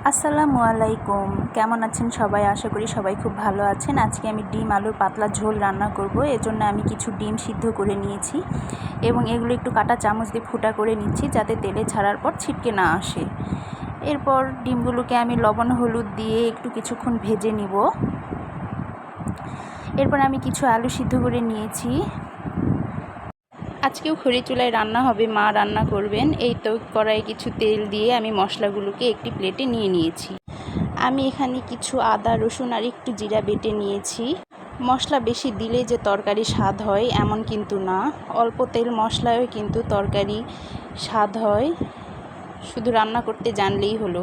আসসালামু আলাইকুম। কেমন আছেন সবাই? আশা করি সবাই খুব ভালো আছেন। আজকে আমি ডিম আলুর পাতলা ঝোল রান্না করব। এজন্য আমি কিছু ডিম সিদ্ধ করে নিয়েছি এবং এগুলো একটু কাঁটা চামচ দিয়ে ফুটা করে নিচ্ছি যাতে তেলে ছাড়ার পর ছিটকে না আসে। এরপর ডিমগুলোকে আমি লবণ হলুদ দিয়ে একটু কিছুক্ষণ ভেজে নিব। এরপর আমি কিছু আলু সিদ্ধ করে নিয়েছি। আজকেও খড়ি চুলায় রান্না হবে, মা রান্না করবেন। এই তো কড়াইয়ে কিছু তেল দিয়ে আমি মশলাগুলোকে একটি প্লেটে নিয়ে নিয়েছি। আমি এখানে কিছু আদা রসুন আর একটু জিরা বেটে নিয়েছি। মশলা বেশি দিলে যে তরকারি স্বাদ হয় এমন কিন্তু না, অল্প তেল মশলায়ও কিন্তু তরকারি স্বাদ হয়, শুধু রান্না করতে জানলেই হলো।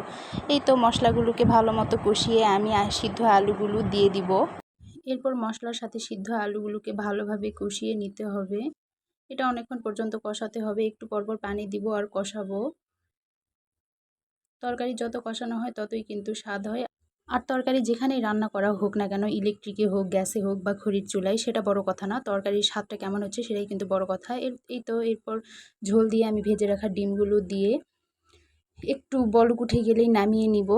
এই তো মশলাগুলোকে ভালো মতো কষিয়ে আমি সিদ্ধ আলুগুলো দিয়ে দিব। এরপর মশলার সাথে সিদ্ধ আলুগুলোকে ভালোভাবে কষিয়ে নিতে হবে। এটা অনেকক্ষণ পর্যন্ত কষাতে হবে, একটু পরপর পানি দিব আর কষাবো। তরকারি যত কষানো হয় ততই কিন্তু স্বাদ হয়। আর তরকারি যেখানেই রান্না করা হোক না কেন, ইলেকট্রিকে হোক, গ্যাসে হোক বা খড়ির চুলায়, সেটা বড় কথা না, তরকারির স্বাদটা কেমন হচ্ছে সেটাই কিন্তু বড় কথা। এই তো এরপর ঝোল দিয়ে আমি ভেজে রাখা ডিমগুলো দিয়ে একটু বলক উঠে গেলেই নামিয়ে নিব।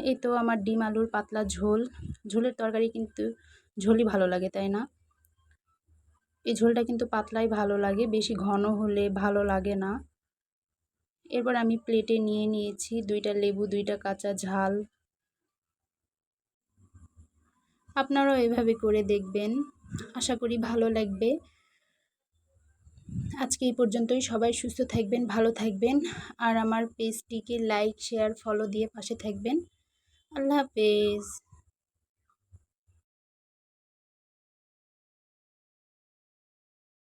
এই তো আমার ডিম আলুর পাতলা ঝোল। ঝোলের তরকারি কিন্তু ঝোলই ভালো লাগে, তাই না? এই ঝোলটা কিন্তু পাতলাই ভালো লাগে, বেশি ঘন হলে ভালো লাগে না। এরপর আমি প্লেটে নিয়ে নিয়েছি 2টা লেবু, 2টা কাঁচা ঝাল। আপনারাও এভাবে করে দেখবেন, আশা করি ভালো লাগবে। আজকে এই পর্যন্তই। সবাই সুস্থ থাকবেন, ভালো থাকবেন, আর আমার পেজটিকে লাইক শেয়ার ফলো দিয়ে পাশে থাকবেন। আল্লাহ হাফেজ।